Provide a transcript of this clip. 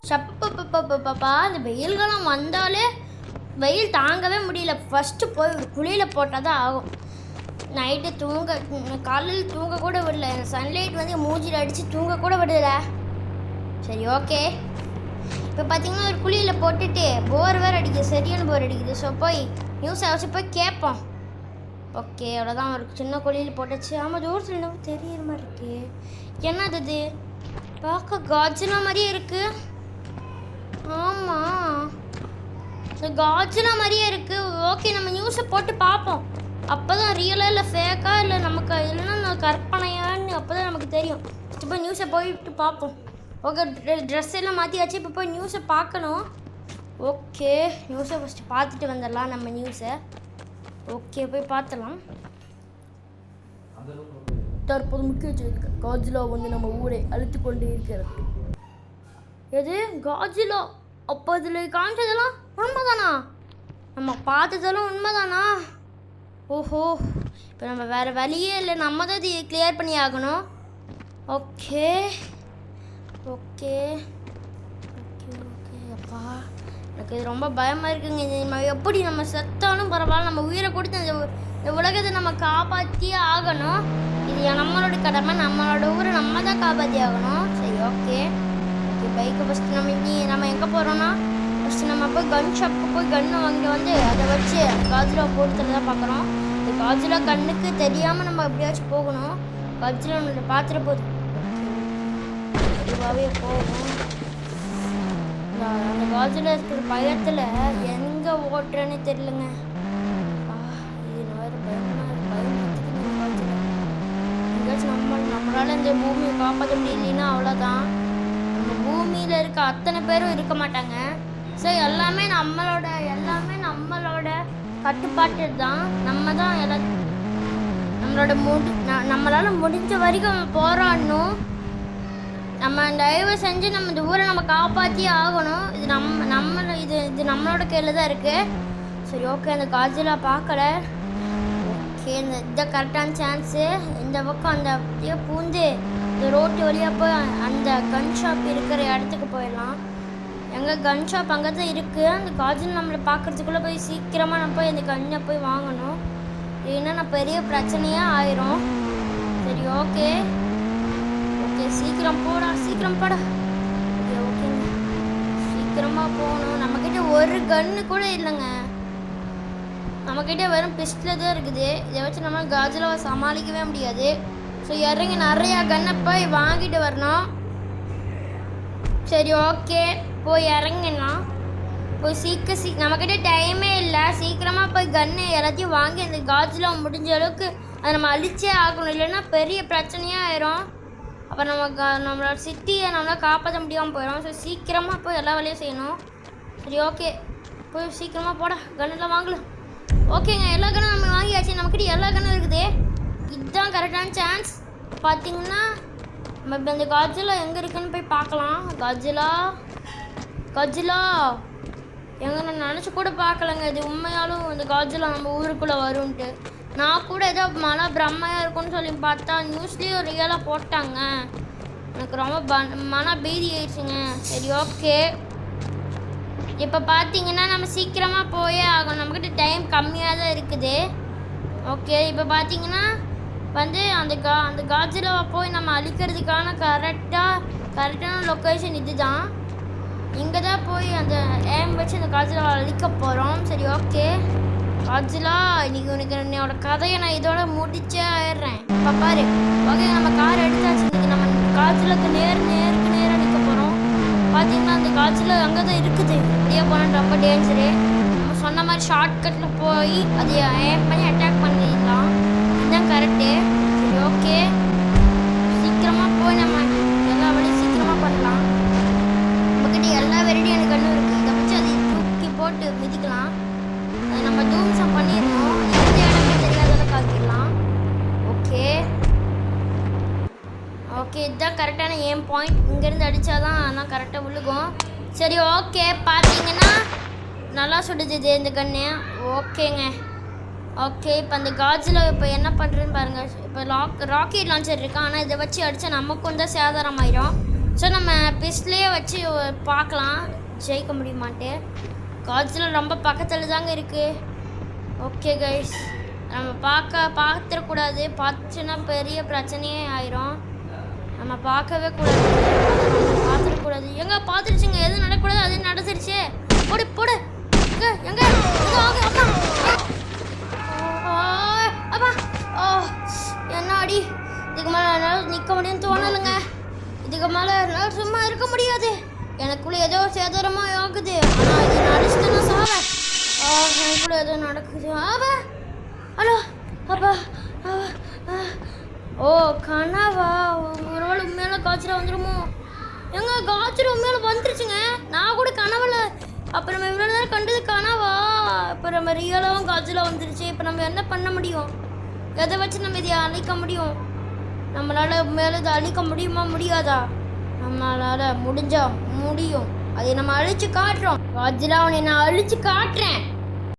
சப்பப்பப்பப்பப்பா இந்த வெயில் காலம் வந்தாலே வெயில் தாங்கவே முடியல. ஃபஸ்ட்டு போய் ஒரு குளியில் போட்டால் தான் ஆகும். நைட்டு காலையில் தூங்க கூட விடல. சன்லைட் வந்து மூஞ்சியில் அடித்து தூங்க கூட விடல. சரி ஓகே, இப்போ பார்த்தீங்கன்னா ஒரு குளியில் போட்டுட்டு போர் வேறு அடிக்குது, சரியான போர் அடிக்குது. ஸோ போய் நியூஸை வச்சு போய் கேட்போம். ஓகே அவ்வளோதான், ஒரு சின்ன குளியில் போட்டுச்சு. ஆமாம் தூரத்தில் என்ன தெரியுற மாதிரி இருக்குது. என்னது இது? பார்க்க காஜினா மாதிரியே இருக்குது. ஆமாம் இந்த காஜினா மாதிரியே இருக்குது. ஓகே நம்ம நியூஸை போட்டு பார்ப்போம். அப்போ தான் ரியலாக இல்லை ஃபேக்காக இல்லை நமக்கு இல்லைன்னா கற்பனையான்னு அப்போ தான் நமக்கு தெரியும். இப்போ நியூஸை போயிட்டு பார்ப்போம். ஓகே ட்ரெஸ் எல்லாம் மாற்றியாச்சு. இப்போ போய் நியூஸை பார்க்கணும். ஓகே நியூஸை ஃபஸ்ட்டு பார்த்துட்டு வந்துடலாம் நம்ம நியூஸை. ஓகே போய் பார்த்துலாம். தற்போது முக்கிய செய்தி, காஜிலா வந்து நம்ம ஊரை அழுத்து கொண்டே இருக்கிறது. எது காஜிலா? அப்போ இதில் காமிச்சதெல்லாம் உண்மைதானா? நம்ம பார்த்ததெல்லாம் உண்மைதானா? ஓஹோ, இப்போ நம்ம வேறு வழியே இல்லை, நம்ம தான் இது கிளியர் பண்ணி ஆகணும். ஓகே ஓகே ஓகே ஓகே அப்பா எனக்கு இது ரொம்ப பயமாக இருக்குங்க. நம்ம எப்படி நம்ம செத்தாலும் பரவாயில்ல, நம்ம உயிரை கொடுத்து இந்த உலகத்தை நம்ம காப்பாற்றியே ஆகணும். இது நம்மளோட கடமை, நம்மளோட ஊரை நம்ம தான் காப்பாற்றி ஆகணும். சரி ஓகே ஓகே பைக்கை ஃபஸ்ட்டு நம்ம எங்கே போகிறோன்னா ஃபஸ்ட்டு நம்ம போய் கன் ஷாப்புக்கு போய் கன்று வாங்கிட்டு வந்து அதை வச்சு காஜிலா போட்டுறது தான் பார்க்குறோம். இந்த காஜிலா கண்ணுக்கு தெரியாமல் நம்ம எப்படியாச்சும் போகணும். காஜிலா நம்மளை பார்த்துட்டு போகுது, இதுவாகவே போகும். அந்த காஜிலா இருக்கிற பயத்தில் எங்கே ஓட்டுறேன்னு தெரியலங்க. இது வேறு நம்மளால் இந்த பூமியை காப்பாற்ற முடியலன்னா அவ்வளோதான். நம்ம பூமியில் இருக்க அத்தனை பேரும் இருக்க மாட்டாங்க. ஸோ எல்லாமே நம்மளோட கட்டுப்பாட்டு தான். நம்ம தான் நம்மளால் முடிஞ்ச வரைக்கும் போராடணும். நம்ம தயவு செஞ்சு நம்ம இந்த ஊரை நம்ம காப்பாற்றியே ஆகணும். இது நம்மளோட கையில் தான் இருக்குது. சரி ஓகே அந்த காஜிலா பார்க்கல. ஓகே இந்த கரெக்டான சான்ஸு. இந்த பக்கம் அந்த அப்படியே பூந்து இந்த ரோட்டு வழியாக போய் அந்த கன் ஷாப் இருக்கிற இடத்துக்கு போயிடலாம். எங்கள் கன் ஷாப் அங்கே தான் இருக்குது. அந்த காஜில் நம்மளை பார்க்குறதுக்குள்ளே போய் சீக்கிரமாக நம்ம போய் அந்த கன்னை போய் வாங்கணும். இல்லைன்னா பெரிய பிரச்சனையாக ஆயிரும். சரி ஓகே ஓகே சீக்கிரம் போடா ஓகே ஓகேங்க சீக்கிரமாக போகணும். நம்மக்கிட்ட ஒரு கன்று கூட இல்லைங்க. நம்மக்கிட்ட வெறும் பிஸ்டில் தான் இருக்குது. இதை வச்சு நம்ம காஜிலாவை சமாளிக்கவே முடியாது. ஸோ இறங்கி நிறையா கன்னை போய் வாங்கிட்டு வரணும். சரி ஓகே போய் இறங்கிடலாம். போய் நம்மக்கிட்ட டைமே இல்லை. சீக்கிரமாக போய் கன்று எல்லாத்தையும் வாங்கி அந்த காஜிலாவை முடிஞ்ச அளவுக்கு அதை நம்ம அழிச்சே ஆகணும். இல்லைன்னா பெரிய பிரச்சனையாக ஆயிரும். அப்போ நம்மளோட சிட்டியை நம்மளால் காப்பாற்ற முடியாமல் போயிடும். ஸோ சீக்கிரமாக போய் எல்லா வேலையும் செய்யணும். சரி ஓகே போய் சீக்கிரமாக போட கன்னெல்லாம் வாங்கலாம். ஓகேங்க எல்லா கன்னும் நம்ம வாங்கியாச்சு. நம்மக்கிட்ட எல்லா கன்னும் இருக்குது. இதுதான் கரெக்டான சான்ஸ். பார்த்தீங்கன்னா நம்ம இப்போ இந்த காஜிலா எங்கே இருக்குன்னு போய் பார்க்கலாம். காஜிலா எங்கே நான் நினச்சி கூட பார்க்கலங்க. இது உண்மையாலும் இந்த காஜிலா நம்ம ஊருக்குள்ளே வரும்ன்ட்டு. நான் கூட ஏதோ மழை பிரம்மையாக இருக்குன்னு சொல்லி பார்த்தா நியூஸ்லேயும் ரியலாக போட்டாங்க. எனக்கு ரொம்ப மன பீதி ஆயிடுச்சுங்க. சரி ஓகே இப்போ பார்த்தீங்கன்னா நம்ம சீக்கிரமாக போயே ஆகும். நம்மக்கிட்ட டைம் கம்மியாக தான் இருக்குது. ஓகே இப்போ பார்த்தீங்கன்னா வந்து அந்த காஜிலாவை போய் நம்ம அழிக்கிறதுக்கான கரெக்டான லொக்கேஷன் இது தான். இங்கே தான் போய் அந்த ஏம் வச்சு அந்த காஜிலாவை அழிக்க போகிறோம். சரி ஓகே காஜிலா இன்னைக்கு உனக்கு என்னோட கதையை நான் இதோட முடிச்சே ஆயிடுறேன். இப்போ பாரு ஓகே நம்ம கார் எடுத்தாச்சு. இன்றைக்கி நம்ம காஜிலாக்கு நேராக நிற்க போகிறோம். பார்த்தீங்கன்னா அந்த காஜிலா அங்கே தான் இருக்குது. இப்படியே போனால் ரொம்ப டேஞ்சரு. நம்ம சொன்ன மாதிரி ஷார்ட்கட்டில் போய் அதை ஏம் பண்ணி அட்டாக் பண்ணிடலாம். இதுதான் கரெக்டு. சரி ஓகே சீக்கிரமாக போய் நம்ம எல்லா வழியும் சீக்கிரமாக பண்ணலாம். நம்மக்கிட்ட எல்லா வெரைட்டியான கன்னும் இருக்குது. இதை வச்சு அதை தூக்கி போட்டு மிதிக்கலாம். அதை நம்ம தூம்சம் பண்ணிடணும். எந்த இடமே தெரியாதளவுக்கு ஆக்கிடலாம். ஓகே இதுதான் கரெக்டான ஏம் பாயிண்ட். இங்கேருந்து அடித்தாதான் ஆனால் கரெக்டாக விழுகும். சரி ஓகே பார்த்தீங்கன்னா நல்லா சுடுது இந்த கன்று. ஓகேங்க ஓகே இப்போ அந்த காஜில் இப்போ என்ன பண்ணுறதுன்னு பாருங்கள். இப்போ ராக்கெட் லான்ச்சர் இருக்கு. ஆனால் இதை வச்சு அடித்தா நமக்கும் தான் சேதாரம் ஆயிரும். ஸோ நம்ம பிஸ்ட்லேயே வச்சு பார்க்கலாம் ஜெயிக்க முடியுமான்ட்டு. காட்சில ரொம்ப பக்கத்தில் தாங்க இருக்குது. ஓகே கைஸ், நம்ம பார்த்துடக்கூடாது. பார்த்துச்சுன்னா பெரிய பிரச்சனையே ஆயிரும். நம்ம பார்க்கவே கூடாது, பார்த்துடக்கூடாது. எங்கே பார்த்துருச்சுங்க, எதுவும் நடக்கக்கூடாது, அது நடந்துருச்சு. போடு போடு எங்கே எங்கே அப்பா. ஓ என்ன அடி. இதுக்கு மேலே என்னால் நிற்க முடியும்னு தோணலைங்க. இதுக்கு மேலே என்னால் சும்மா இருக்க முடியாது. எனக்குள்ளே ஏதோ சேதாரமாக ஆகுது. ஆனால் இது நடிச்சுட்டு நான் சாவேன். எனக்குள்ளே ஏதோ நடக்குது. ஆவா ஹலோ அப்பா. ஓ கனவா? ஒருவேளை உண்மையில காய்ச்சல் வந்துடுமோ? எங்க காய்ச்சல் உண்மையில வந்துருச்சுங்க. நான் கூட கனவுல அப்புறம் நம்ம இவ்வளோ நேரம் கண்டது கனவா? இப்போ நம்ம ரியலாகவும் காய்ச்சலாக வந்துருச்சு. இப்போ நம்ம என்ன பண்ண முடியும்? எதை வச்சு நம்ம இதை அழிக்க முடியும்? நம்மளால் மேலே இதை அழிக்க முடியுமா முடியாதா? நம்மளால் முடிஞ்சா முடியும். அதை நம்ம அழிச்சு காட்டுறோம். காய்ச்சலாக அவனை நான் அழிச்சு காட்டுறேன்.